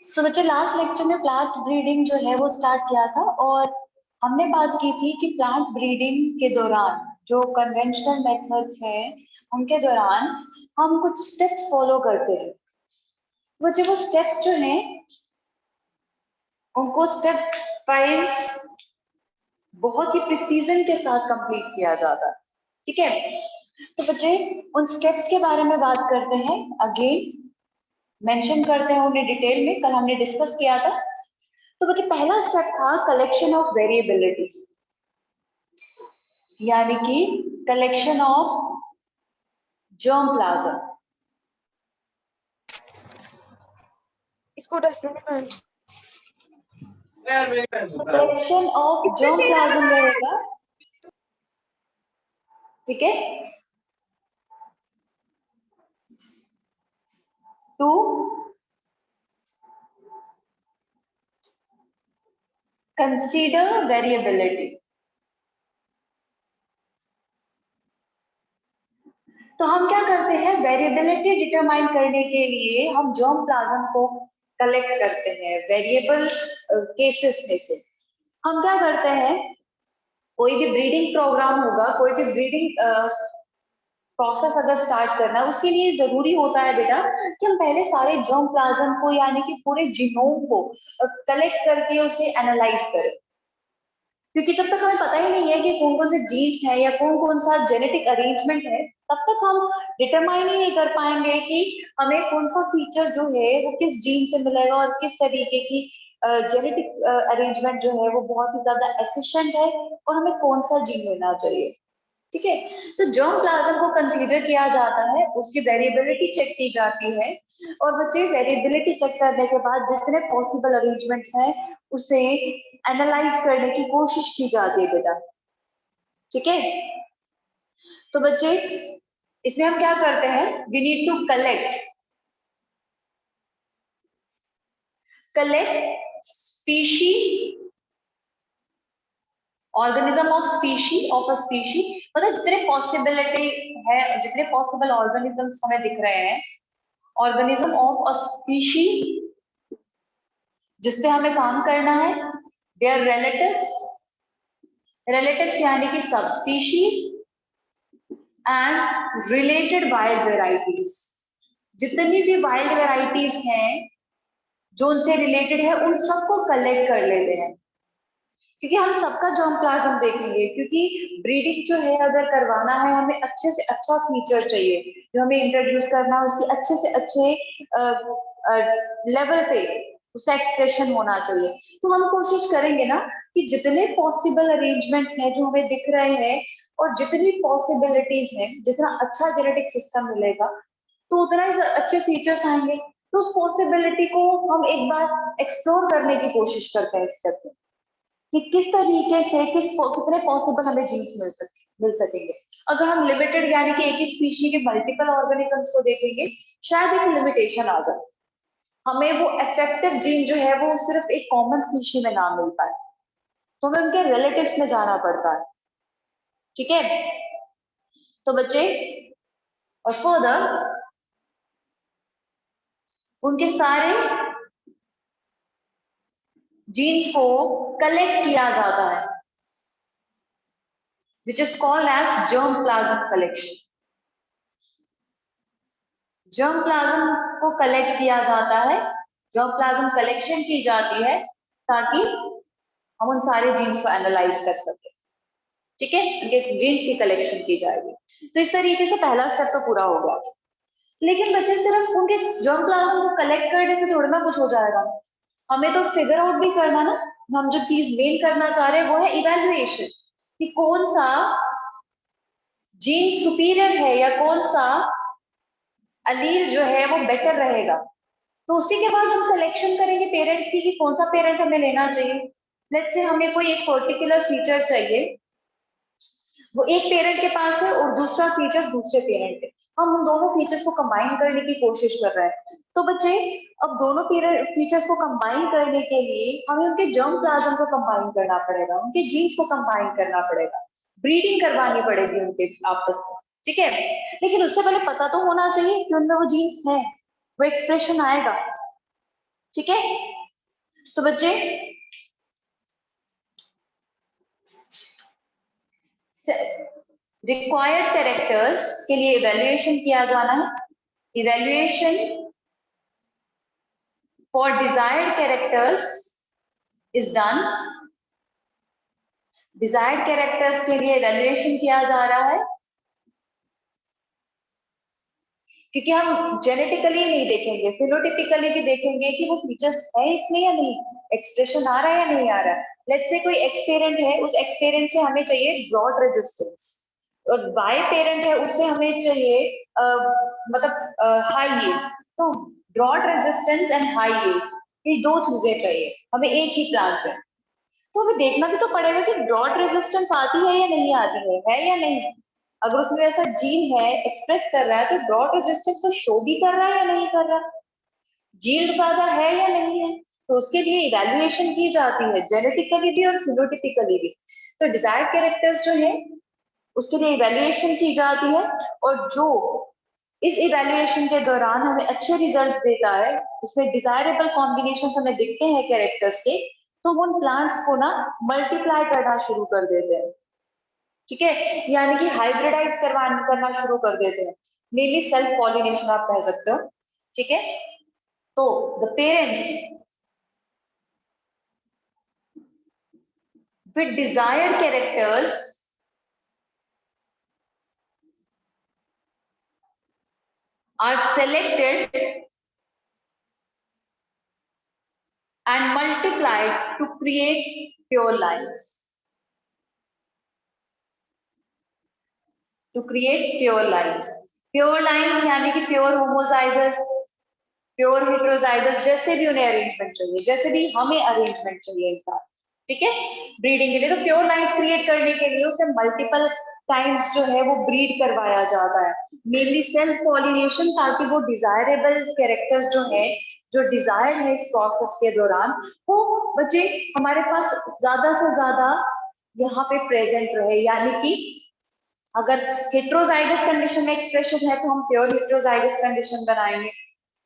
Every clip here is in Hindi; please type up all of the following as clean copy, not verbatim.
सो बच्चे लास्ट लेक्चर में प्लांट ब्रीडिंग जो है वो स्टार्ट किया था और हमने बात की थी कि प्लांट ब्रीडिंग के दौरान जो कन्वेंशनल मेथड्स हैं उनके दौरान हम कुछ स्टेप्स फॉलो करते हैं। बच्चे वो स्टेप्स जो हैं उनको स्टेप वाइज बहुत ही प्रिसीजन के साथ कंप्लीट किया जाता है। ठीक है, तो बच्चे उन स्टेप्स के बारे में बात करते हैं, अगेन मेंशन करते हैं उन्हें डिटेल में, कल हमने डिस्कस किया था। तो बच्चे पहला स्टेप था कलेक्शन ऑफ वेरिएबिलिटी, यानी कि कलेक्शन ऑफ जर्म प्लाज्म। इसको डस्टबिन में कलेक्शन ऑफ जर्म प्लाज्म रहेगा, ठीक है, टू कंसीडर वेरिएबिलिटी। तो हम क्या करते हैं, वेरिएबिलिटी डिटरमाइन करने के लिए हम जर्म प्लाज्म को कलेक्ट करते हैं वेरिएबल केसेस में से। हम क्या करते हैं, कोई भी ब्रीडिंग प्रोग्राम होगा, कोई भी ब्रीडिंग प्रोसेस अगर स्टार्ट करना है, उसके लिए जरूरी होता है बेटा कि हम पहले सारे जर्म प्लाज्म को यानी कि पूरे जीनोम को कलेक्ट करके उसे एनालाइज करें। क्योंकि जब तक हमें पता ही नहीं है कि कौन कौन से जीन्स है या कौन कौन सा जेनेटिक अरेंजमेंट है, तब तक हम डिटरमाइन ही नहीं कर पाएंगे कि हमें कौन सा फीचर जो है वो किस जीन से मिलेगा और किस तरीके की जेनेटिक अरेंजमेंट जो है वो बहुत ही ज्यादा एफिशिएंट है और हमें कौन सा जीन लेना चाहिए। ठीक है, तो जर्म प्लाज्म को कंसीडर किया जाता है, उसकी वेरिएबिलिटी चेक की जाती है और बच्चे वेरिएबिलिटी चेक करने के बाद जितने पॉसिबल अरेंजमेंट्स हैं उसे एनालाइज करने की कोशिश की जाती है बेटा। ठीक है, तो बच्चे इसमें हम क्या करते हैं, we need to collect species, organism of species of a species, मतलब जितने पॉसिबिलिटी है, जितने पॉसिबल ऑर्गेनिजम्स हमें दिख रहे हैं, ऑर्गेनिज्म ऑफ अ स्पीशी जिसपे हमें काम करना है, देयर रिलेटिव्स, रिलेटिव्स यानी कि सब species and related wild varieties, जितनी भी वाइल्ड वेराइटीज हैं जो उनसे रिलेटेड है उन सबको कलेक्ट कर लेते हैं, क्योंकि हम सबका जर्म प्लाज्म देखेंगे। क्योंकि ब्रीडिंग जो है अगर करवाना है, हमें अच्छे से अच्छा फीचर चाहिए जो हमें इंट्रोड्यूस करना है, उसकी अच्छे से अच्छे लेवल पे उसका एक्सप्रेशन होना चाहिए। तो हम कोशिश करेंगे ना कि जितने पॉसिबल अरेंजमेंट्स हैं जो हमें दिख रहे हैं और जितनी पॉसिबिलिटीज हैं, जितना अच्छा जेनेटिक सिस्टम मिलेगा तो उतना ही अच्छे फीचर्स आएंगे। तो उस पॉसिबिलिटी को हम एक बार एक्सप्लोर करने की कोशिश करते हैं इस स्टेप में कि किस तरीके से कितने पॉसिबल हमें जीन्स मिल सकेंगे। अगर हम लिमिटेड यानी कि एक ही स्पीशी के मल्टीपल ऑर्गेनिजम्स को देखेंगे, शायद एक लिमिटेशन आ जाए, हमें वो इफेक्टिव जीन जो है वो सिर्फ एक कॉमन स्पीशी में ना मिल पाए, तो हमें उनके रिलेटिव्स में जाना पड़ता है। ठीक है, तो बच्चे और फर्दर उनके सारे जीन्स को कलेक्ट किया जाता है, which is called as germplasm collection. Germ plasm को कलेक्ट किया जाता है, जर्म प्लाज्म कलेक्शन की जाती है ताकि हम उन सारे जीन्स को एनालाइज कर सके। ठीक है, उनके जीन्स की कलेक्शन की जाएगी। तो इस तरीके से पहला स्टेप तो पूरा हो गया। लेकिन बच्चे सिर्फ उनके जर्म प्लाज्म को कलेक्ट करने से थोड़ा ना कुछ हो जाएगा, हमें तो फिगर आउट भी करना ना। हम जो चीज मेन करना चाह रहे हैं वो है इवेल्युएशन, कि कौन सा जीन सुपीरियर है या कौन सा अलील जो है वो बेटर रहेगा। तो उसी के बाद हम सिलेक्शन करेंगे पेरेंट्स की कि कौन सा पेरेंट हमें लेना चाहिए। लेट्स से हमें कोई एक पर्टिकुलर फीचर चाहिए, वो एक पेरेंट के पास है और दूसरा फीचर दूसरे पेरेंट है, हम उन दोनों फीचर्स को कंबाइन करने की कोशिश कर रहे हैं। तो बच्चे अब दोनों फीचर्स को कंबाइन करने के लिए हमें उनके जर्म प्लाज्म को कंबाइन करना पड़ेगा, उनके जीन्स को कंबाइन करना पड़ेगा, ब्रीडिंग करवानी पड़ेगी उनके आपस में। ठीक है, लेकिन उससे पहले पता तो होना चाहिए कि उनमें वो जीन्स है, वो एक्सप्रेशन आएगा। ठीक है। तो बच्चे रिक्वायर्ड कैरेक्टर्स के लिए इवैल्यूएशन किया जाना है। Evaluation for desired characters is done. Desired characters के लिए इवैल्यूएशन किया जा रहा है, क्योंकि हम जेनेटिकली नहीं देखेंगे, फिनोटिपिकली भी देखेंगे कि वो फीचर्स है इसमें या नहीं, एक्सप्रेशन आ रहा है या नहीं आ रहा है। लेट्स से कोई एक्स पेरेंट है, उस एक्स पेरेंट से हमें चाहिए ब्रॉड रेजिस्टेंस, और वाई पेरेंट है उससे हमें चाहिए मतलब हाई यील्ड। तो broad resistance and high yield, ये दो चीजें चाहिए हमें एक ही प्लांट पे। तो हमें देखना भी तो पड़ेगा कि ब्रॉड रेजिस्टेंस आती है या नहीं आती है या नहीं। अगर उसमें ऐसा जीन है एक्सप्रेस कर रहा है, तो ब्रॉड रेजिस्टेंस को शो भी कर रहा है या नहीं कर रहा, यील्ड ज्यादा है या नहीं है। तो उसके लिए इवैल्यूएशन की जाती है, जेनेटिकली भी और फिनोटिपिकली भी। तो डिजायर्ड कैरेक्टर्स जो है उसके लिए इवैल्यूएशन की जाती है, और जो इस इवैल्यूएशन के दौरान हमें अच्छे रिजल्ट देता है, उसमें डिजायरेबल कॉम्बिनेशन हमें दिखते हैं कैरेक्टर्स के, तो हम उन प्लांट्स को ना मल्टीप्लाई करना शुरू कर देते हैं। ठीक है, यानी कि हाइब्रिडाइज करना शुरू कर देते हैं, मेनली सेल्फ पॉलिनेशन आप कह सकते हो। ठीक है, तो the parents with desired characters are selected and multiplied to create pure lines. To create pure lines. Pure lines यानी कि pure homozygous, pure heterozygous, जैसे भी उन्हें अरेंजमेंट चाहिए, जैसे भी हमें अरेंजमेंट चाहिए इनका, ठीक है, ब्रीडिंग के लिए। तो प्योर लाइन्स क्रिएट करने के लिए उसे मल्टीपल टाइम्स जो है वो ब्रीड करवाया जाता है, मेनली सेल्फ पॉलिनेशन, ताकि वो डिजायरेबल कैरेक्टर्स जो है, जो डिजायर्ड है इस प्रोसेस के दौरान, वो बच्चे हमारे पास ज्यादा से ज्यादा यहाँ पे प्रेजेंट रहे। यानी कि अगर हेट्रोजाइगस कंडीशन में एक्सप्रेशन है तो हम प्योर हेट्रोजाइगस कंडीशन बनाएंगे,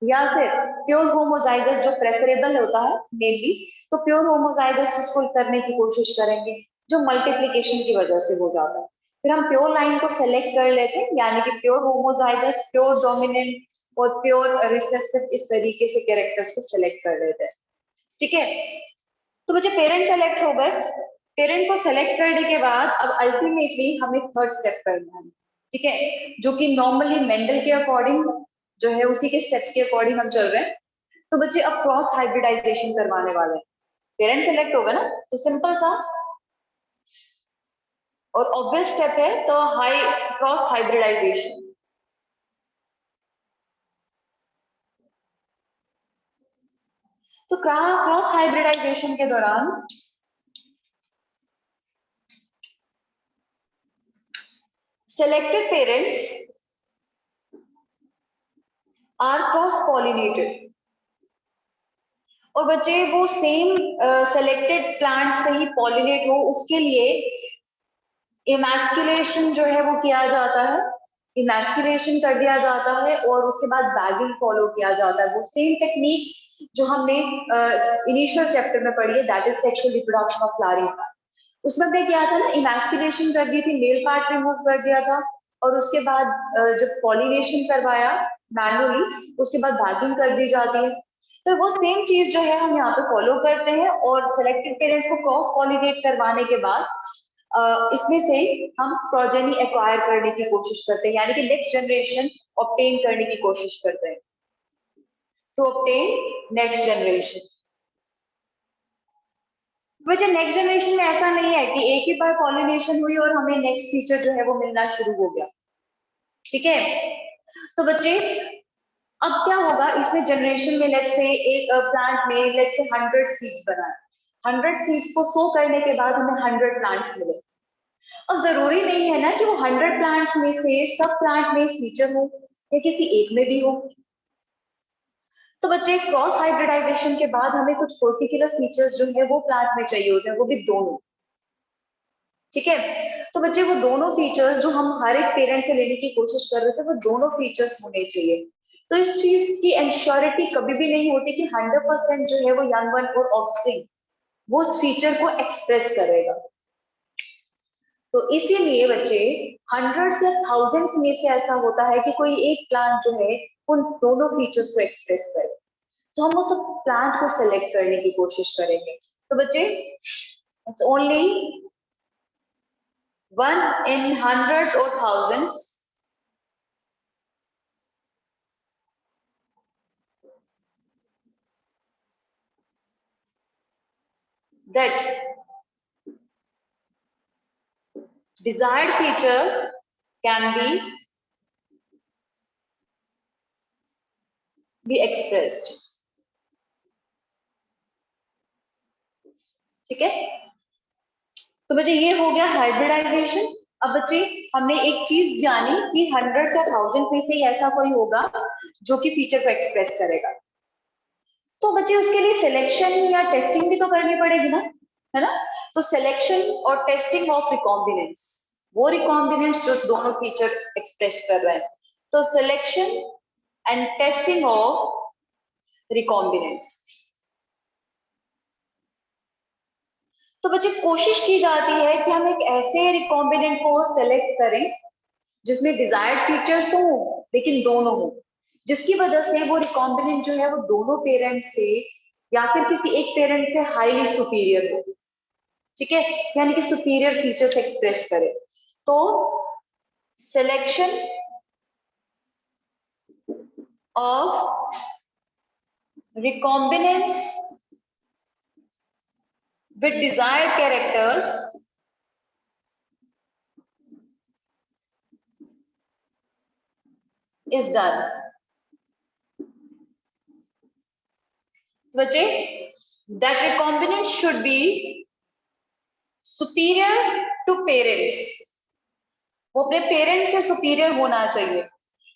या फिर प्योर होमोजाइगस जो प्रेफरेबल होता है मेनली, तो प्योर होमोजाइगस उसको करने की कोशिश करेंगे, जो मल्टीप्लिकेशन की वजह से हो जाता है। फिर हम प्योर लाइन को सेलेक्ट कर लेते हैं, यानी कि प्योर होमोजाइगस, प्योर डोमिनेंट और प्योर रिसेसिव, इस तरीके से कैरेक्टर्स को सेलेक्ट कर लेते हैं। ठीक है, तो मुझे पेरेंट सेलेक्ट हो गए। पेरेंट को सेलेक्ट करने के बाद अब अल्टीमेटली हमें थर्ड स्टेप करना है, ठीक है, जो कि नॉर्मली मेंडल के अकॉर्डिंग जो है उसी के स्टेप्स के अकॉर्डिंग हम चल रहे हैं। तो बच्चे अब क्रॉस हाइब्रिडाइजेशन करवाने वाले हैं। पेरेंट सेलेक्ट होगा ना, तो सिंपल सा और ऑब्वियस स्टेप है, तो क्रॉस हाइब्रिडाइजेशन। तो क्रॉस हाइब्रिडाइजेशन के दौरान selected parents are cross pollinated, और बच्चे वो सेम सेलेक्टेड प्लांट से ही पॉलिनेट हो उसके लिए इमैस्कुलेशन जो है वो किया जाता है, इमैस्कुलेशन कर दिया जाता है, और उसके बाद बैगिंग फॉलो किया जाता है। वो सेम टेक्निक्स जो हमने इनिशियल चैप्टर में पढ़ी है, that is sexual reproduction of flowering plant, उसमें हमने किया था ना, इमैस्कुलेशन कर दी थी, मेल पार्ट रिमूव कर दिया था, और उसके बाद जब पॉलिनेशन करवाया मैनुअली, उसके बाद बैगिंग कर दी जाती है। तो वो सेम चीज जो है हम यहाँ पे फॉलो करते हैं, और सेलेक्टेड पेरेंट्स को क्रॉस पॉलिनेट करवाने के बाद इसमें से हम प्रोजेनी एक्वायर करने की कोशिश करते हैं, यानी कि नेक्स्ट जनरेशन ऑब्टेन करने की कोशिश करते हैं, टू ऑब्टेन नेक्स्ट जनरेशन। वजह नेक्स्ट जनरेशन में ऐसा नहीं है कि एक ही बार पॉलिनेशन हुई और हमें नेक्स्ट फीचर जो है वो मिलना शुरू हो गया। ठीक है, तो बच्चे अब क्या होगा इसमें जनरेशन में, लेट्स से एक प्लांट में लेट्स से 100 सीड्स बनाए, 100 सीड्स को सो करने के बाद हमें 100 प्लांट्स मिले। अब जरूरी नहीं है ना कि वो 100 प्लांट्स में से सब प्लांट में फीचर हो या किसी एक में भी हो। तो बच्चे क्रॉस हाइब्रिडाइजेशन के बाद हमें कुछ पर्टिकुलर फीचर्स जो है वो प्लांट में चाहिए होते हैं, वो भी दोनों। ठीक है, तो बच्चे वो दोनों फीचर्स जो हम हर एक पेरेंट से लेने की कोशिश कर रहे थे, वो दोनों फीचर्स होने चाहिए। तो इस चीज की इंश्योरिटी कभी भी नहीं होती कि 100% जो है वो यंग वन और ऑफस्प्रिंग वो उस फीचर को एक्सप्रेस करेगा। तो इसीलिए बच्चे हंड्रेड्स या थाउजेंड्स में से ऐसा होता है कि कोई एक प्लांट जो है उन दोनों फीचर्स को एक्सप्रेस करे। तो हम उस प्लांट को सिलेक्ट करने की कोशिश करेंगे। तो बच्चे it's only one in hundreds और thousands that desired feature can be expressed। ठीक है, तो बच्चे ये हो गया हाइब्रिडाइजेशन। अब बच्चे हमने एक चीज जानी कि हंड्रेड या थाउजेंड में से ही ऐसा कोई होगा जो कि फीचर को एक्सप्रेस करेगा। तो बच्चे उसके लिए सिलेक्शन या टेस्टिंग भी तो करनी पड़ेगी ना, है ना। तो सिलेक्शन और टेस्टिंग ऑफ रिकॉम्बिनेंट्स, वो रिकॉम्बिनेंट्स जो दोनों फीचर एक्सप्रेस कर रहे हैं, तो selection and testing of recombinants. तो बच्चे कोशिश की जाती है कि हम एक ऐसे रिकॉम्बिनेंट को सेलेक्ट करें जिसमें डिजायर्ड फीचर्स हो लेकिन दोनों हो, जिसकी वजह से वो रिकॉम्बिनेंट जो है वो दोनों पेरेंट से या फिर किसी एक पेरेंट से हाईली सुपीरियर हो। ठीक है, यानी कि सुपीरियर फीचर्स एक्सप्रेस करे। तो selection of recombinants with desired characters is done। बच्चे that recombinant should be superior to parents, वो अपने पेरेंट से सुपीरियर होना चाहिए,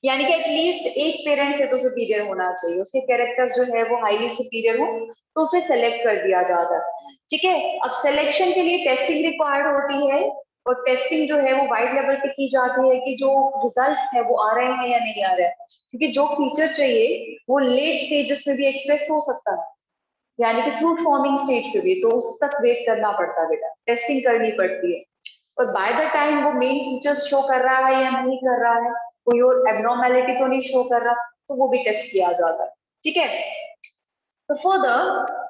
यानी कि एटलीस्ट एक पेरेंट से तो सुपीरियर होना चाहिए, उसके कैरेक्टर्स जो है वो हाईली सुपीरियर हो तो उसे सेलेक्ट कर दिया जाता है। ठीक है, अब सिलेक्शन के लिए टेस्टिंग रिक्वायर्ड होती है और टेस्टिंग जो है वो वाइड लेवल पे की जाती है कि जो रिजल्ट्स है वो आ रहे हैं या नहीं आ रहे हैं, क्योंकि जो फीचर चाहिए वो लेट स्टेजेस में भी एक्सप्रेस हो सकता है, यानी कि फ्रूट फॉर्मिंग स्टेज पे भी, तो उस तक वेट करना पड़ता है बेटा, टेस्टिंग करनी पड़ती है। और बाय द टाइम वो मेन फीचर्स शो कर रहा है या नहीं कर रहा है, कोई और एबनॉर्मेलिटी तो नहीं शो कर रहा, तो वो भी टेस्ट किया जाता है। ठीक है, तो for the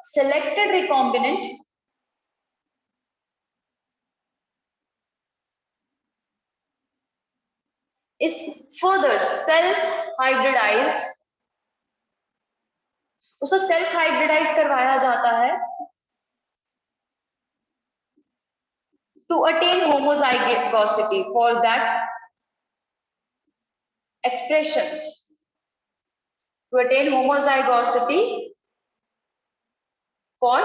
selected recombinant is further self hybridized, उसको सेल्फ हाइब्रिडाइज करवाया जाता है to attain homozygosity for that expressions, to attain homozygosity for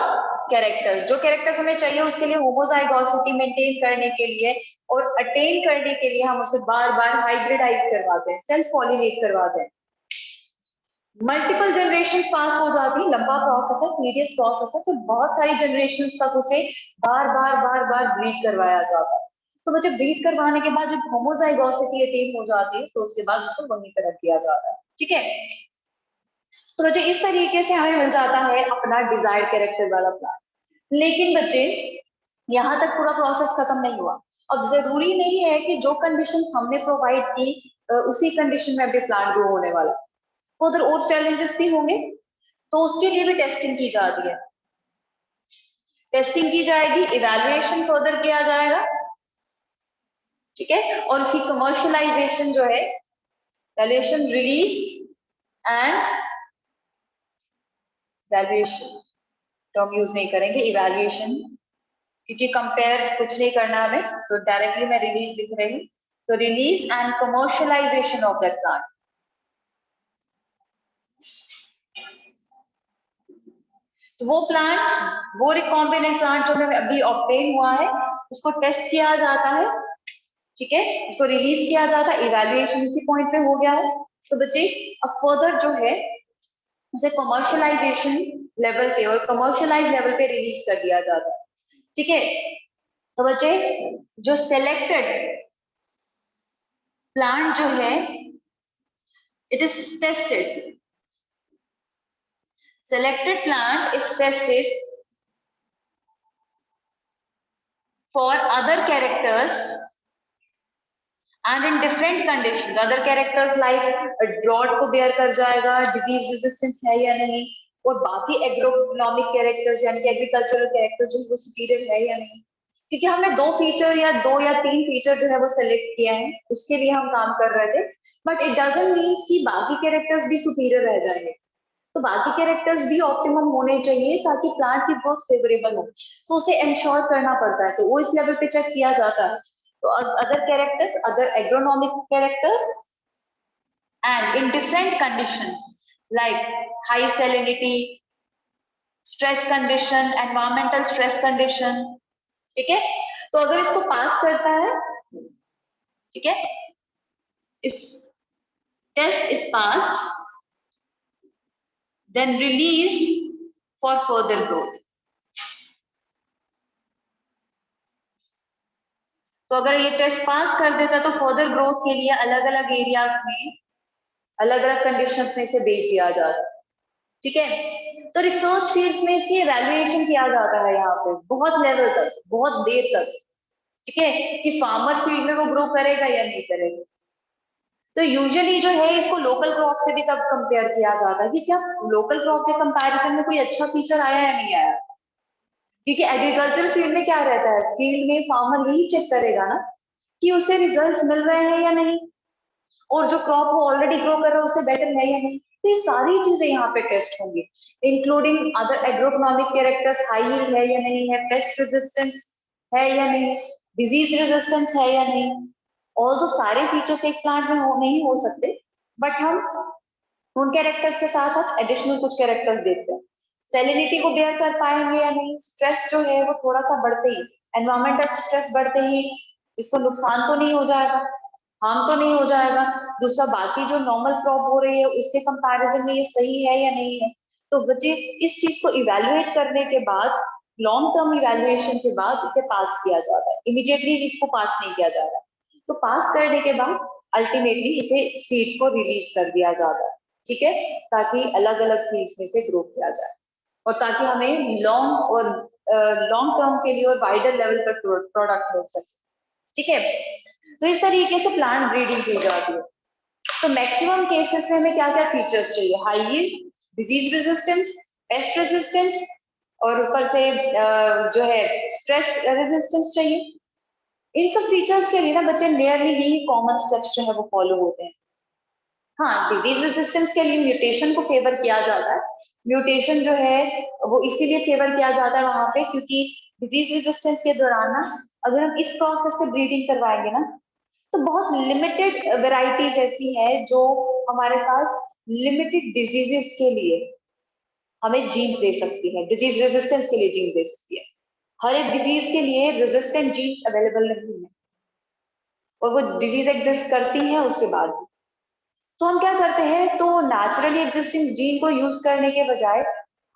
characters, जो कैरेक्टर्स हमें चाहिए उसके लिए होमोजाइगोसिटी मेंटेन करने के लिए और अटेन करने के लिए हम उसे बार बार हाइब्रिडाइज करवाते हैं, सेल्फ पॉलिनेट करवाते हैं। मल्टीपल जनरेशंस पास हो जाती, लंबा प्रोसेस है, टीडियस प्रोसेस है, तो बहुत सारी जनरेशंस तक उसे बार बार ब्रीड करवाया जाता है। तो जब ब्रीड करवाने के बाद जब होमोजाइगोसिटी अटेन हो जाती है तो उसके बाद उसको वहीं पर रख दिया जाता है। ठीक है, तो बच्चे इस तरीके से हमें मिल जाता है अपना डिजायर्ड कैरेक्टर वाला प्लान। लेकिन बच्चे यहाँ तक पूरा प्रोसेस खत्म नहीं हुआ। अब जरूरी नहीं है कि जो कंडीशन हमने प्रोवाइड की उसी कंडीशन में अभी प्लांट ग्रो होने वाला, तो उधर और चैलेंजेस भी होंगे, तो उसके लिए भी टेस्टिंग की जाती है। टेस्टिंग की जाएगी, इवैल्यूएशन फर्दर किया जाएगा। ठीक है, और उसकी कमर्शियलाइजेशन जो है, valuation, release and valuation term use नहीं करेंगे, इवैल्यूएशन, क्योंकि कंपेयर कुछ नहीं करना हमें, तो डायरेक्टली मैं रिलीज लिख रही हूँ। तो release and commercialisation of that plant. तो वो प्लांट, वो रिकॉम्बिनेंट प्लांट जो हमें अभी ऑब्टेन हुआ है उसको टेस्ट किया जाता है। ठीक है, उसको रिलीज किया जाता है, इवैल्यूएशन इसी पॉइंट पे हो गया है। तो बच्चे अब फर्दर जो है उसे कमर्शियलाइजेशन लेवल पे और कमर्शियलाइज लेवल पे रिलीज कर दिया जाता है। ठीक है, तो बच्चे जो सिलेक्टेड प्लांट जो है It is tested. Selected plant is tested for other characters and in different conditions. Other characters like drought को bear कर जाएगा, disease resistance है या नहीं, और बाकी एग्रोनॉमिक कैरेक्टर्स यानी कि एग्रीकल्चरल कैरेक्टर्स जो वो सुपीरियर है या नहीं, क्योंकि हमने दो फीचर या दो या तीन फीचर जो है वो सिलेक्ट किया है, उसके लिए हम काम कर रहे थे, बट इट डजंट मीन कि बाकी कैरेक्टर्स भी सुपीरियर रह जाएंगे। तो बाकी कैरेक्टर्स भी ऑप्टिमम होने चाहिए ताकि प्लांट की ग्रोथ फेवरेबल हो, तो उसे इंश्योर करना पड़ता है, तो वो इस लेवल पे चेक किया जाता है। तो other characters, other agronomic characters and in different conditions like high salinity, stress condition, environmental stress condition, ठीक है। तो अगर इसको पास करता है, ठीक है, if test is passed then released for further growth. तो अगर ये टेस्ट पास कर देता तो फर्दर ग्रोथ के लिए अलग अलग एरियाज में अलग अलग कंडीशंस में से भेज दिया जाता, ठीक है। तो रिसर्च फील्ड्स में इसकी एवेल्युएशन किया जाता है यहाँ पे बहुत लेवल तक, बहुत देर तक, ठीक है, कि फार्मर फील्ड में वो ग्रो करेगा या नहीं करेगा। तो यूजुअली जो है इसको लोकल क्रॉप से भी तब कंपेयर किया जाता है कि क्या लोकल क्रॉप के कंपैरिजन में कोई अच्छा फीचर आया या नहीं आया, क्योंकि एग्रीकल्चर फील्ड में क्या रहता है, फील्ड में फार्मर यही चेक करेगा ना कि उसे रिजल्ट्स मिल रहे हैं या नहीं, और जो क्रॉप वो ऑलरेडी ग्रो कर रहा है उससे बेटर है या नहीं। तो ये सारी चीजें यहाँ पे टेस्ट होंगी, including other agroeconomic characters, high yield है या नहीं है, पेस्ट रेजिस्टेंस है या नहीं, डिजीज रेजिस्टेंस है या नहीं। ऑल तो सारे फीचर्स एक प्लांट में नहीं हो सकते, बट हम उन कैरेक्टर्स के साथ साथ एडिशनल कुछ कैरेक्टर्स देखते हैं। सैलिनिटी को बेयर कर पाएंगे या नहीं, स्ट्रेस जो है वो थोड़ा सा बढ़ते ही, एनवायरमेंटल स्ट्रेस बढ़ते ही इसको नुकसान तो नहीं हो जाएगा, हार्म तो नहीं हो जाएगा। दूसरा, बाकी जो नॉर्मल क्रॉप हो रही है उसके कंपैरिजन में ये सही है या नहीं है। तो बच्चे इस चीज को इवेलुएट करने के बाद, लॉन्ग टर्म इवेलुएशन के बाद इसे पास किया जाता है, इमीडिएटली इसको पास नहीं किया जा रहा। तो पास करने के बाद अल्टीमेटली इसे सीड्स को रिलीज कर दिया जाता है, ठीक है, ताकि अलग अलग फील्ड्स में से ग्रो किया जाए और ताकि हमें लॉन्ग टर्म के लिए और वाइडर लेवल पर प्रोडक्ट मिल सके, ठीक है। तो इस तरीके से प्लांट ब्रीडिंग की जाती है। तो मैक्सिमम केसेस में हमें क्या क्या फीचर्स चाहिए, high yield, disease resistance, paste resistance, और ऊपर से जो है स्ट्रेस रेजिस्टेंस चाहिए। इन सब फीचर्स के लिए ना बच्चे नियरली यही कॉमन स्टेप्स जो है वो फॉलो होते हैं। हाँ, डिजीज रेजिस्टेंस के लिए म्यूटेशन को फेवर किया जाता है। म्यूटेशन जो है वो इसीलिए फेवर किया जाता है वहां पे क्योंकि डिजीज रेजिस्टेंस के दौरान ना अगर हम इस प्रोसेस से ब्रीडिंग करवाएंगे ना तो बहुत लिमिटेड वेराइटीज ऐसी है जो हमारे पास लिमिटेड डिजीजेस के लिए हमें जीन्स दे सकती है, डिजीज रेजिस्टेंस के लिए जीन दे सकती है। हर एक डिजीज के लिए रेजिस्टेंट जीन्स अवेलेबल नहीं है और वो डिजीज एग्जिस्ट करती है उसके बाद भी। तो हम क्या करते हैं, तो नेचुरली एग्जिस्टिंग जीन को यूज करने के बजाय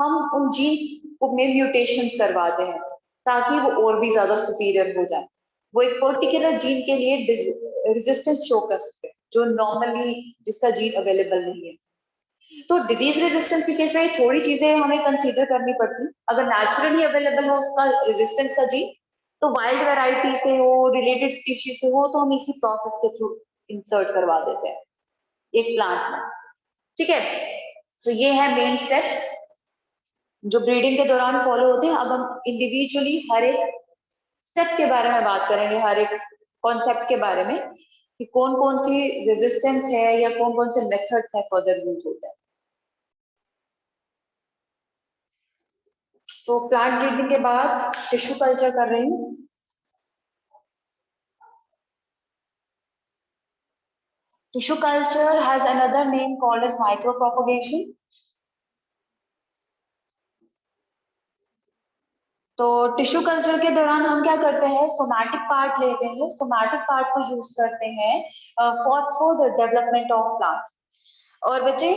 हम उन जीन्स में म्यूटेशंस करवाते हैं ताकि वो और भी ज्यादा सुपीरियर हो जाए, वो एक पर्टिकुलर जीन के लिए रेजिस्टेंस शो कर सके जो नॉर्मली जिसका जीन अवेलेबल नहीं है। तो डिजीज रेजिस्टेंस के केस में थोड़ी चीजें हमें कंसीडर करनी पड़ती। अगर नेचुरली अवेलेबल हो उसका रेजिस्टेंस का जीन तो वाइल्ड वैरायटी से हो, रिलेटेड स्पीशीज से हो, तो हम इसी प्रोसेस के थ्रू इंसर्ट करवा देते हैं एक प्लांट में, ठीक है। तो ये है मेन स्टेप्स जो ब्रीडिंग के दौरान फॉलो होते हैं। अब हम इंडिविजुअली हर एक स्टेप के बारे में बात करेंगे, हर एक कॉन्सेप्ट के बारे में कि कौन कौन सी रेजिस्टेंस है या कौन कौन से मेथड्स है फर्दर यूज होता है। तो प्लांट ब्रीडिंग के बाद टिश्यू कल्चर कर रही हूँ। Tissue culture has another name called as micro propagation. तो टिश्यू कल्चर के दौरान हम क्या करते हैं, सोमैटिक पार्ट लेते हैं, सोमैटिक पार्ट को यूज करते हैं for the development of plant. और बच्चे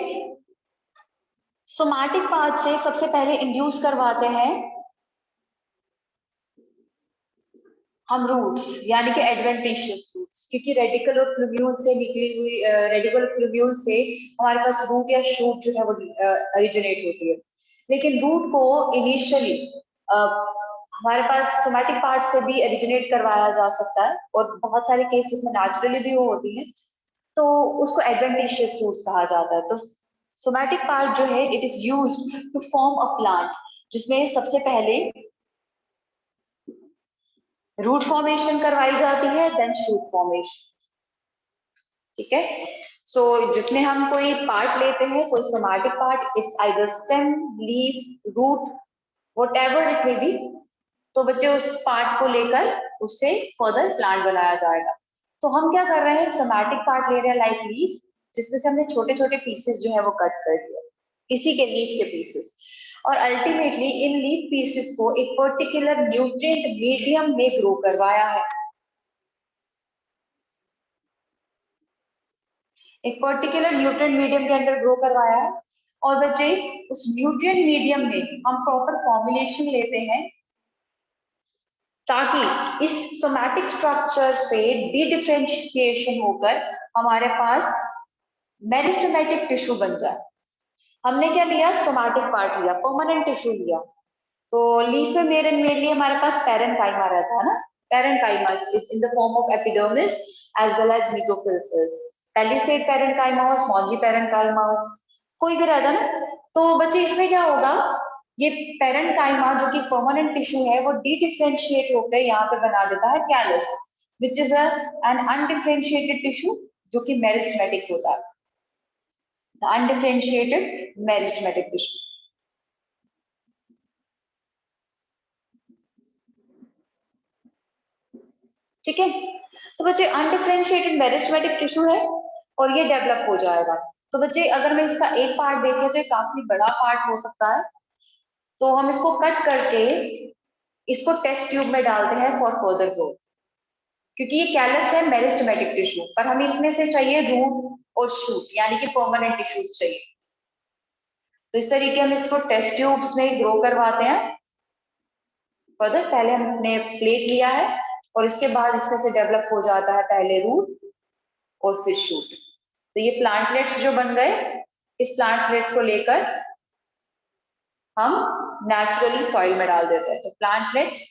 सोमैटिक पार्ट से सबसे पहले इंड्यूस करवाते हैं हम रूट्स यानी कि एडवेंटिशियस रूट्स, क्योंकि रेडिकल और फ्लूव्यूल से निकली हुई रेडिकल फ्लूव्यूल से हमारे पास रूट या शूट जो है वो ओरिजिनेट होती है। लेकिन रूट को इनिशियली हमारे पास सोमैटिक पार्ट से भी ओरिजिनेट करवाया जा सकता है, और बहुत सारे केसेस में नेचुरली भी वो होती है, तो उसको एडवेंटिशियस रूट्स कहा जाता है। तो सोमैटिक पार्ट जो है it is used to form a plant, जिसमें सबसे पहले रूट फॉर्मेशन करवाई जाती है, देन शूट फॉर्मेशन। ठीक है, सो जिसमें हम कोई पार्ट लेते हैं, कोई somatic part, it's either stem, leaf, root, whatever it may be, तो बच्चे उस पार्ट को लेकर उससे फर्दर प्लांट बनाया जाएगा। तो हम क्या कर रहे हैं, सोमैटिक पार्ट ले रहे हैं लाइक लीफ, जिसमें से हमने छोटे छोटे पीसेस जो है वो कट कर दिया, इसी के लीफ के पीसेस, और अल्टीमेटली इन लीफ पीसेस को एक पर्टिकुलर न्यूट्रिएंट मीडियम में ग्रो करवाया है, एक पर्टिकुलर न्यूट्रिएंट मीडियम के अंदर ग्रो करवाया है। और बच्चे उस न्यूट्रिएंट मीडियम में हम प्रॉपर फॉर्मुलेशन लेते हैं, ताकि इस सोमैटिक स्ट्रक्चर से डिफरेंशिएशन होकर हमारे पास मेरिस्टेमेटिक टिश्यू बन जाए। हमने क्या लिया, सोमैटिक पार्ट लिया, परमानेंट टिश्यू लिया। तो लीफ में मेनली हमारे पास पैरेन्काइमा रहता है ना, parenchyma in the form of epidermis as well as mesophyll cells, palisade parenchyma हो, स्पॉन्जी पैरेन्काइमा हो, कोई भी रहता ना। तो बच्चे इसमें क्या होगा, ये पैरेन्काइमा जो कि परमानेंट टिश्यू है वो डिफरेंशिएट होकर यहाँ पे बना देता है callus, which is an undifferentiated tissue जो कि मेरिस्टेमेटिक होता है, द अनडिफरेंशिएटेड मेरिस्टेमेटिक टिश्यू। ठीक है, तो बच्चे अनडिफरेंशिएटेड मेरिस्टेमेटिक टिश्यू है और ये डेवलप हो जाएगा। तो बच्चे अगर मैं इसका एक पार्ट देखें तो ये काफी बड़ा पार्ट हो सकता है, तो हम इसको कट करके इसको टेस्ट ट्यूब में डालते हैं फॉर फर्दर ग्रोथ, क्योंकि ये कैलस है मेरिस्टेमेटिक टिश्यू, पर हमें इसमें से चाहिए रूट और शूट यानी कि परमानेंट टिश्यूज चाहिए। तो इस तरीके हम इसको टेस्ट ट्यूब्स में ग्रो करवाते हैं फर्दर। पहले हमने प्लेट लिया है और इसके बाद इसमें से डेवलप हो जाता है पहले रूट और फिर शूट। तो ये प्लांटलेट्स जो बन गए, इस प्लांटलेट्स को लेकर हम नेचुरली सॉइल में डाल देते हैं। तो plantlets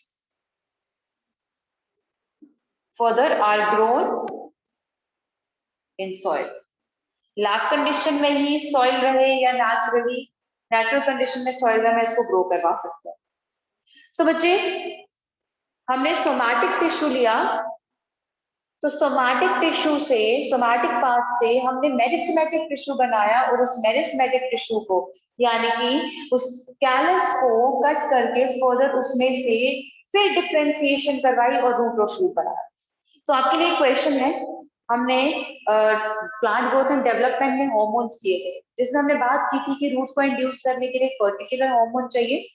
further are grown in soil. Lab condition में ही सॉइल रहे या नेचुरल कंडीशन में सॉइल रहे, इसको ग्रो करवा सकते हैं। तो बच्चे हमने सोमैटिक टिश्यू लिया, तो सोमैटिक टिश्यू से, सोमैटिक पार्ट से हमने मेरिस्टेमेटिक टिश्यू बनाया, और उस मेरिस्टेमेटिक टिश्यू को यानी कि उस कैलस को कट करके फर्दर उसमें से फिर डिफरेंशिएशन करवाई और रूट और शूट बनाया। तो आपके लिए क्वेश्चन है, हमने प्लांट ग्रोथ एंड डेवलपमेंट में हार्मोन्स किए थे, जिसमें हमने बात की थी कि रूट को इंड्यूस करने के लिए एक पर्टिकुलर हार्मोन चाहिए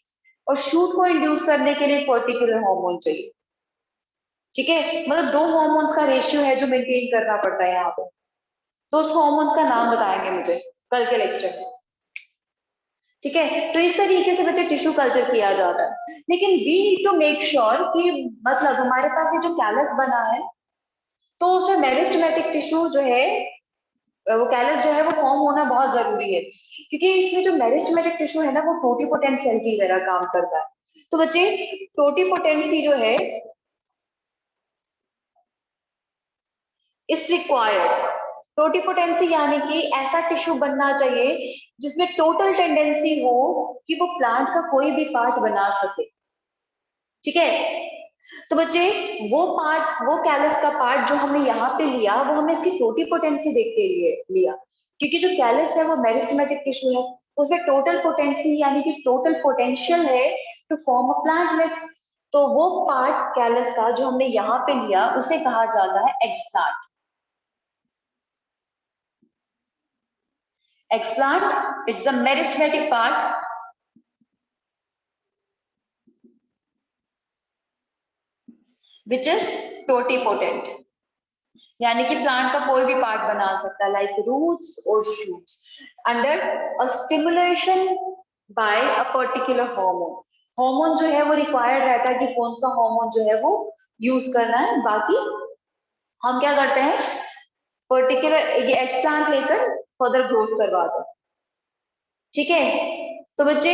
और शूट को इंड्यूस करने के लिए एक पर्टिकुलर हार्मोन चाहिए। ठीक है, मतलब दो हार्मोन्स का रेशियो है जो मेंटेन करना पड़ता है यहाँ पे। तो उस हार्मोन्स का नाम बताएंगे मुझे कल के लेक्चर में। ठीक है, तो इस तरीके से बच्चे टिश्यू कल्चर किया जाता है। लेकिन we need to make sure कि मतलब हमारे पास ये जो कैलस बना है, तो उसमें मेरिस्टेमेटिक टिश्यू जो है, वो कैलस जो है वो फॉर्म होना बहुत जरूरी है, क्योंकि इसमें जो मेरिस्टेमेटिक टिश्यू है ना वो टोटिपोटेंट सेल की तरह काम करता है। तो बच्चे टोटिपोटेंसी जो है इस रिक्वायर्ड, टोटिपोटेंसी यानी कि ऐसा टिश्यू बनना चाहिए जिसमें टोटल टेंडेंसी हो कि वो प्लांट का कोई भी पार्ट बना सके। ठीक है, तो बच्चे वो पार्ट, वो कैलस का पार्ट जो हमने यहाँ पे लिया, वो हमने इसकी टोटिपोटेंसी देख के लिए लिया, क्योंकि जो कैलस है वो मेरिस्टेमेटिक टिश्यू है, उसमें टोटल पोटेंसी यानी कि टोटल पोटेंशियल है टू फॉर्म अ प्लांटलेट। तो वो पार्ट कैलस का जो हमने यहाँ पे लिया उसे कहा जाता है explant. Explant, it's the meristematic part which is totipotent, यानी कि प्लांट का कोई भी पार्ट बना सकता है लाइक रूट्स और shoots under a stimulation by a particular hormone. Hormone जो है वो रिक्वायर्ड रहता है कि कौन सा हार्मोन जो है वो यूज करना है। बाकी हम क्या करते हैं, पर्टिकुलर ये एक्सप्लांट लेकर फर्दर ग्रोथ करवाते हैं। ठीक है, तो बच्चे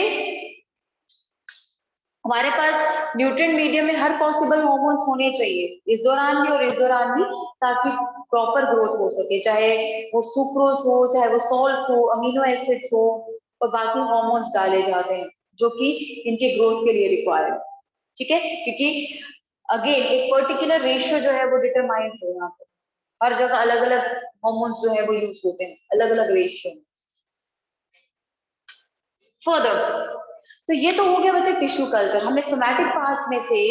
हमारे पास न्यूट्रिएंट मीडियम में हर पॉसिबल हार्मोन्स होने चाहिए इस दौरान भी और इस दौरान भी, ताकि प्रॉपर ग्रोथ हो सके, चाहे वो सुक्रोज हो, चाहे वो सॉल्ट हो, अमीनो एसिड्स हो, और बाकी हार्मोन्स डाले जाते हैं जो कि इनके ग्रोथ के लिए रिक्वायर्ड है। ठीक है, क्योंकि अगेन एक पर्टिकुलर रेशियो जो है वो डिटरमाइंड है यहाँ पे, हर जगह अलग अलग हार्मोन्स जो है वो यूज होते हैं अलग अलग रेशियो में। फर्दर, तो ये तो हो गया बच्चे टिश्यू कल्चर। हमने सोमैटिक पार्ट्स में से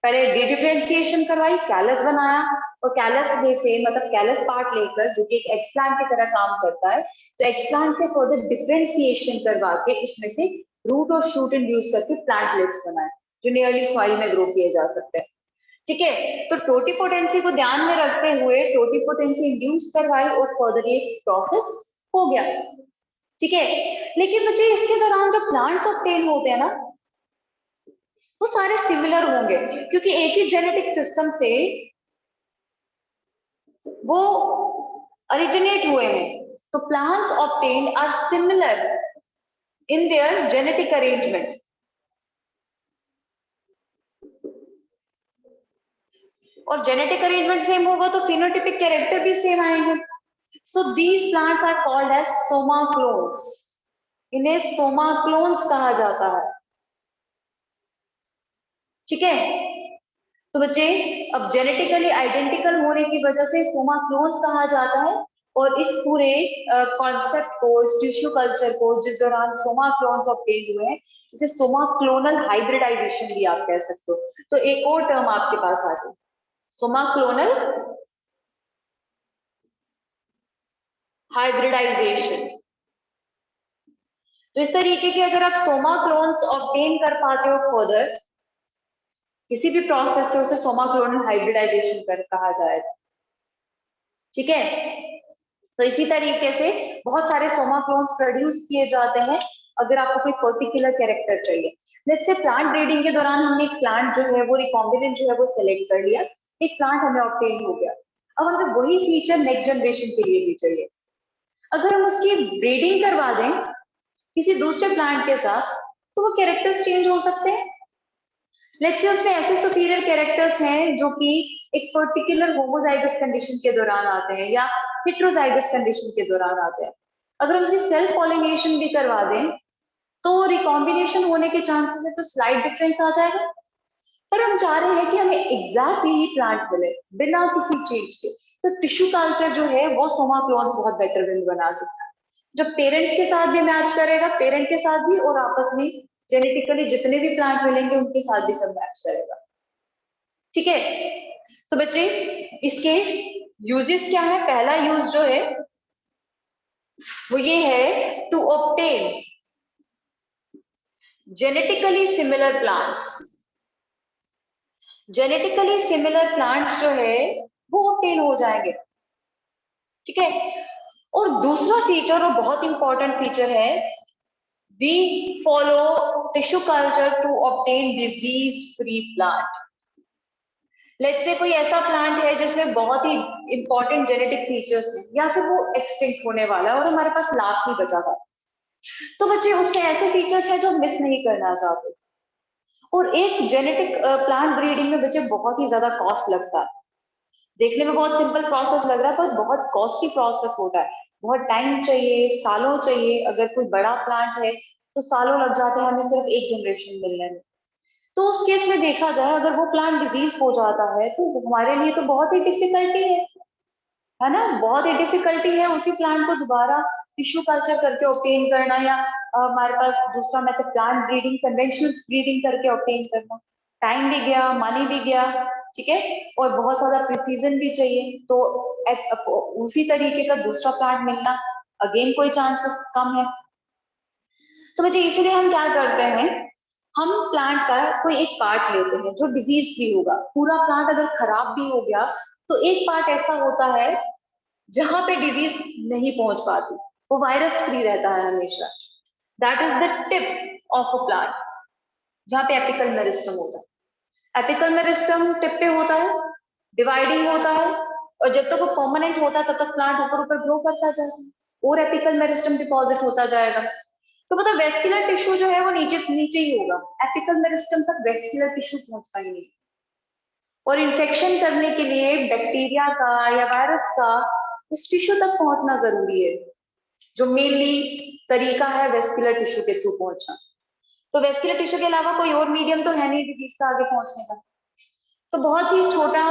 पहले डिफरेंशिएशन करवाई, कैलस बनाया, और कैलस में से मतलब कैलस पार्ट लेकर जो कि एक एक्सप्लांट की तरह काम करता है, तो एक्सप्लांट से फर्दर डिफरेंशिएशन करवा के उसमें से रूट और शूट इंड्यूस करके प्लांट लिव्स बनाए जो नियरली सॉइल में ग्रो किए जा सकते हैं। ठीक है, तो टोटिपोटेंसी को ध्यान में रखते हुए टोटिपोटेंसी इंड्यूस करवाई और फर्दर ये प्रोसेस हो गया। ठीक है, लेकिन बच्चे इसके दौरान जो प्लांट्स ऑब्टेन होते हैं ना, वो सारे सिमिलर होंगे क्योंकि एक ही जेनेटिक सिस्टम से वो ओरिजिनेट हुए हैं। तो plants obtained are similar in their genetic arrangement. और जेनेटिक अरेंजमेंट सेम होगा तो फिनोटिपिक कैरेक्टर भी सेम आएंगे। So these plants are called as soma clones. इन्हें सोमा क्लोन्स कहा जाता है। ठीक है, तो बच्चे अब जेनेटिकली आइडेंटिकल होने की वजह से सोमा क्लोन्स कहा जाता है। और इस पूरे कॉन्सेप्ट को, इस टिश्यू कल्चर को जिस दौरान सोमा क्लोन्स ऑब्टेन हुए हैं, इसे सोमा क्लोनल हाइब्रिडाइजेशन भी आप कह सकते हो। तो एक और टर्म आपके पास आ गई, सोमा क्लोनल हाइब्रिडाइजेशन। तो इस तरीके के अगर आप सोमा क्लोन्स ऑब्टेन कर पाते हो फर्दर किसी भी प्रोसेस से, उसे सोमा क्लोनल हाइब्रिडाइजेशन कर कहा जाएगा। ठीक है, तो इसी तरीके से बहुत सारे सोमा क्लोन्स प्रोड्यूस किए जाते हैं अगर आपको कोई पर्टिकुलर कैरेक्टर चाहिए। लेट्स से प्लांट ब्रीडिंग के दौरान हमने एक प्लांट जो है वो रिकॉम्बिनेंट जो है वो सिलेक्ट कर लिया, एक प्लांट हमें ऑब्टेन हो गया। अब हमें वही फीचर नेक्स्ट जनरेशन के लिए भी चाहिए। अगर हम उसकी ब्रीडिंग करवा दें किसी दूसरे प्लांट के साथ तो वो कैरेक्टर्स चेंज हो सकते हैं। लेट्स से उसमें ऐसे सुपीरियर कैरेक्टर्स हैं जो कि एक पर्टिकुलर होमोजाइगस कंडीशन के दौरान आते हैं या हेट्रोजाइगस कंडीशन के दौरान आते हैं। अगर हम उसकी सेल्फ पॉलिनेशन भी करवा दें तो रिकॉम्बिनेशन होने के चांसेस है, तो स्लाइड डिफरेंस आ जाएगा। पर हम चाह रहे हैं कि हमें एग्जैक्टली ही प्लांट मिले बिना किसी चीज के, तो टिश्यू कल्चर जो है वो सोमा क्लोन्स बहुत बेटर विल बना सकता है, जो पेरेंट्स के साथ भी मैच करेगा, पेरेंट के साथ भी, और आपस में जेनेटिकली जितने भी प्लांट मिलेंगे उनके साथ भी सब मैच करेगा। ठीक है, तो बच्चे इसके यूजेस क्या है? पहला यूज जो है वो ये है to obtain genetically similar plants. Genetically similar plants जो है वो ऑब्टेन हो जाएंगे। ठीक है, और दूसरा फीचर और बहुत इंपॉर्टेंट फीचर है, we follow tissue culture to obtain disease free plant. Let's say कोई ऐसा प्लांट है जिसमें बहुत ही इंपॉर्टेंट जेनेटिक फीचर्स हैं या फिर वो एक्सटिंक्ट होने वाला है और हमारे पास लास्ट नहीं बचा था, तो बच्चे उसमें ऐसे फीचर्स हैं जो मिस नहीं करना चाहते। और एक जेनेटिक प्लांट ब्रीडिंग में बच्चे बहुत ही ज्यादा कॉस्ट लगता है। देखने में बहुत सिंपल प्रोसेस लग रहा है पर बहुत कॉस्टली प्रोसेस होता है, बहुत टाइम चाहिए, सालों चाहिए। अगर कोई बड़ा प्लांट है तो सालों लग जाते हैं हमें सिर्फ एक जनरेशन मिलने में। तो उस केस में देखा जाए अगर वो प्लांट डिजीज हो जाता है तो हमारे लिए तो बहुत ही डिफिकल्टी है ना, बहुत ही डिफिकल्टी है उसी प्लांट को दोबारा टिश्यू कल्चर करके ऑब्टेन करना, या हमारे पास दूसरा method plant breeding, conventional breeding करके ऑब्टेन करना। टाइम भी गया, मनी भी गया। ठीक है, और बहुत ज्यादा प्रिसीजन भी चाहिए, तो उसी तरीके का दूसरा प्लांट मिलना अगेन कोई चांसेस कम है। तो बच्चे इसलिए हम क्या करते हैं, हम प्लांट का कोई एक पार्ट लेते हैं जो डिजीज फ्री होगा। पूरा प्लांट अगर खराब भी हो गया तो एक पार्ट ऐसा होता है जहां पे डिजीज नहीं पहुंच पाती, वो वायरस फ्री रहता है हमेशा। That is the tip of a plant, जहां पे एपिकल मेरिस्टम होता है। एपिकल मेरिस्टम टिप पे होता है, डिवाइडिंग होता है, और जब तक वो परमानेंट होता है तब तक प्लांट ऊपर ऊपर ग्रो करता जाएगा और एपिकल मेरिस्टम डिपॉजिट होता जाएगा। तो मतलब वेस्कुलर टिश्यू जो है वो नीचे नीचे ही होगा, एपिकल मेरिस्टम तक वेस्कुलर टिश्यू पहुंचता ही नहीं। और इन्फेक्शन करने के लिए बैक्टीरिया का या वायरस का उस टिश्यू तक पहुंचना जरूरी है, जो मेनली तरीका है वेस्कुलर टिश्यू के थ्रू पहुंचना। तो वेस्कुलर टिश्यू के अलावा कोई और मीडियम तो है नहीं डिजीज का आगे पहुंचने का। तो बहुत ही छोटा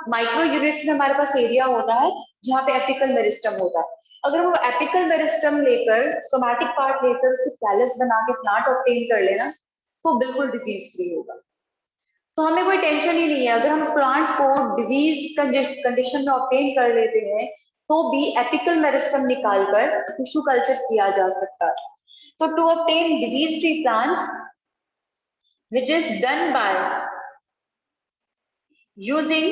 माइक्रो यूनिट्स में हमारे पास एरिया होता है जहाँ पे एपिकल मेरिस्टम होता है। अगर वो एपिकल मेरिस्टम लेकर सोमैटिक पार्ट लेकर उसे कैलस बना के प्लांट ऑब्टेन कर लेना तो बिल्कुल डिजीज फ्री होगा। तो हमें कोई टेंशन ही नहीं है, अगर हम प्लांट को डिजीज कंडीशन में ऑब्टेन कर लेते हैं तो भी एपिकल मेरिस्टम निकालकर टिश्यू कल्चर किया जा सकता है। तो to obtain disease free plants which is done by using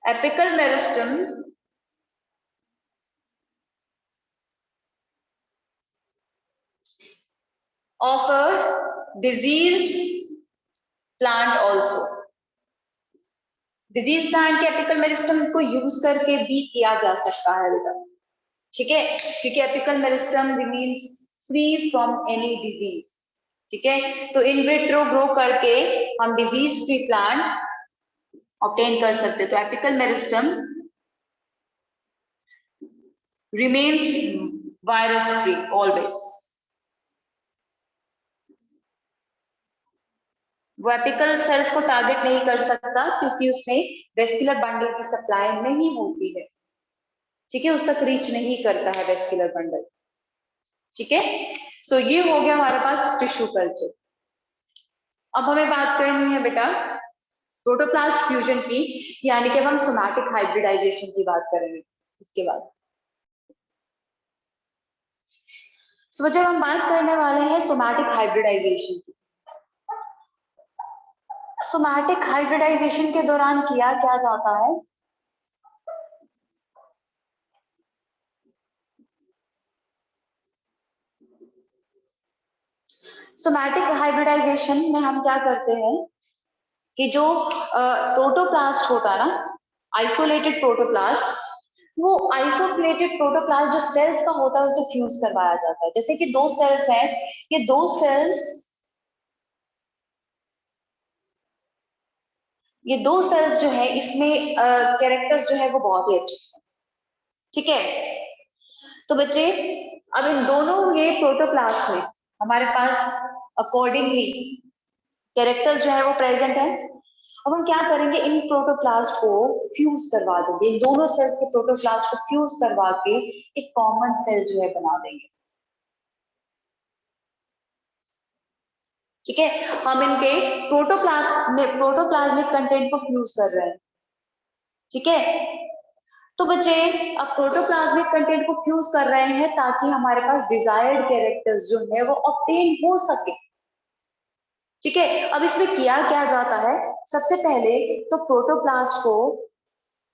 apical meristem of a diseased plant also। Disease plant के एपिकल मेरिस्टम को यूज करके भी किया जा सकता है बेटा, ठीक है, क्योंकि apical meristem remains free from any disease. ठीक है, तो इन विट्रो ग्रो करके हम डिजीज फ्री प्लांट ऑब्टेन कर सकते हैं। तो apical meristem remains virus free always. वो एपिकल सेल्स को टारगेट नहीं कर सकता क्योंकि उसमें वेस्कुलर बंडल की सप्लाई नहीं होती है। ठीक है, उस तक रीच नहीं करता है वेस्कुलर बंडल। ठीक है, सो ये हो गया हमारे पास टिश्यू कल्चर। अब हमें बात करनी है बेटा प्रोटोप्लास्ट फ्यूजन की, यानी कि अब हम सोमैटिक हाइब्रिडाइजेशन की बात करेंगे इसके बाद। सो जब हम बात करने वाले हैं सोमैटिक हाइब्रिडाइजेशन की, सोमैटिक हाइब्रिडाइजेशन के दौरान किया क्या जाता है, सोमैटिक हाइब्रिडाइजेशन में हम क्या करते हैं कि जो प्रोटोप्लास्ट होता है ना, आइसोलेटेड प्रोटोप्लास्ट, वो आइसोलेटेड प्रोटोप्लास्ट जो सेल्स का होता है उसे फ्यूज करवाया जाता है। जैसे कि दो सेल्स हैं, ये दो सेल्स, ये दो सेल्स जो है इसमें कैरेक्टर्स जो है वो बहुत ही अच्छे हैं। ठीक है, तो बच्चे अब इन दोनों ये प्रोटोप्लास्ट में हमारे पास अकॉर्डिंगली कैरेक्टर्स जो है वो प्रेजेंट है। अब हम क्या करेंगे, इन प्रोटोप्लास्ट को फ्यूज करवा देंगे, इन दोनों सेल्स के प्रोटोप्लास्ट को फ्यूज करवा के एक कॉमन सेल जो है बना देंगे। ठीक है, हम इनके प्रोटोप्लाज्मिक कंटेंट को फ्यूज कर रहे हैं। ठीक है, तो बच्चे अब प्रोटोप्लाज्मिक कंटेंट को फ्यूज कर रहे हैं ताकि हमारे पास डिजायर्ड कैरेक्टर्स जो है वो ऑब्टेन हो सके। ठीक है, अब इसमें किया क्या जाता है, सबसे पहले तो प्रोटोप्लास्ट को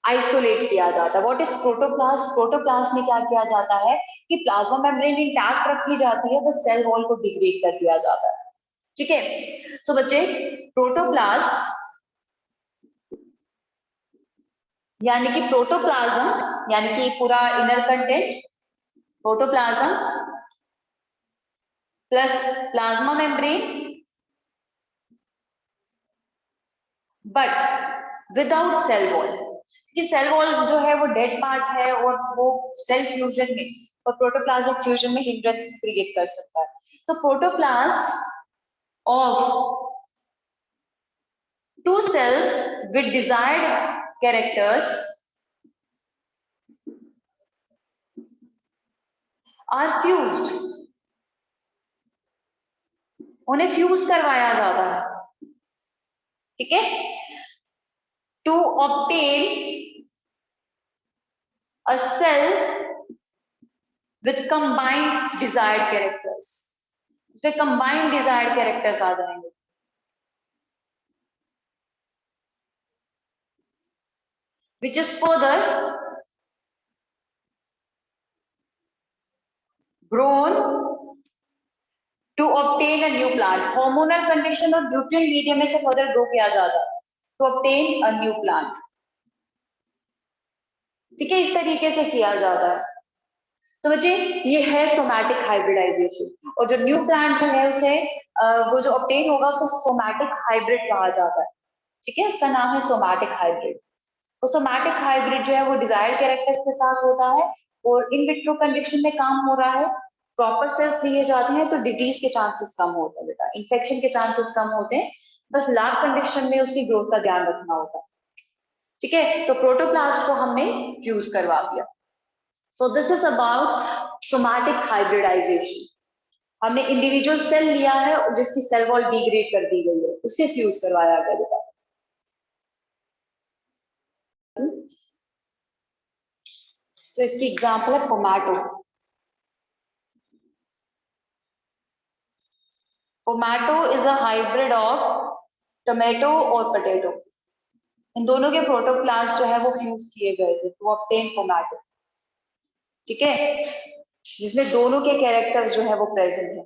आइसोलेट किया जाता है। व्हाट इज प्रोटोप्लास्ट, प्रोटोप्लास्ट में क्या किया जाता है कि प्लाज्मा मेम्ब्रेन इंटैक्ट रखी जाती है, बस सेल वॉल को डिग्रेड कर दिया जाता है। ठीक है, तो बच्चे प्रोटोप्लास्ट यानी कि प्रोटोप्लाज्म यानी कि पूरा inner content protoplasm plus plasma membrane but without cell wall, क्योंकि सेल वॉल जो है वो डेड पार्ट है और वो सेल फ्यूजन में और प्रोटोप्लाज्मिक फ्यूजन में हिंड्रेंस क्रिएट कर सकता है। तो protoplast of two cells with desired characters are fused, उन्हें फ्यूज करवाया जाता है। ठीक है, to obtain a cell with combined desired characters, इसमें कंबाइंड डिजायर्ड कैरेक्टर्स आ जाएंगे। which is further grown to obtain a new plant, hormonal condition और न्यूट्रिएंट मीडियम में से फर्दर ग्रो किया जाता है to obtain a new plant. ठीक है, इस तरीके से किया जाता है। तो बच्चे ये है सोमैटिक हाइब्रिडाइजेशन, और जो न्यू प्लांट जो है उसे वो जो ऑब्टेन होगा उसे सोमैटिक हाइब्रिड कहा जाता है। ठीक है, उसका नाम है सोमैटिक हाइब्रिड। तो सोमैटिक हाइब्रिड जो है वो डिजायर्ड कैरेक्टर्स के साथ होता है और इन विट्रो कंडीशन में काम हो रहा है, प्रॉपर सेल्स लिए जाते हैं तो डिजीज के चांसेस कम होते हैं बेटा, इन्फेक्शन के चांसेस कम होते हैं, बस लैब कंडीशन में उसकी ग्रोथ का ध्यान रखना होता है। ठीक है, तो प्रोटोप्लास्ट को हमने फ्यूज करवा दिया। So this is about somatic hybridization. हमने इंडिविजुअल सेल लिया है और जिसकी सेल वॉल डिग्रेड कर दी गई है, उसे फ्यूज करवाया गया बेटा। तो इसकी एग्जांपल है pomato. Pomato is a hybrid of tomato और पोटैटो। इन दोनों के प्रोटोप्लास्ट जो है वो फ्यूज किए गए थे टू ऑब्टेन पोमैटो। ठीक है, जिसमें दोनों के कैरेक्टर्स जो है वो प्रेजेंट है।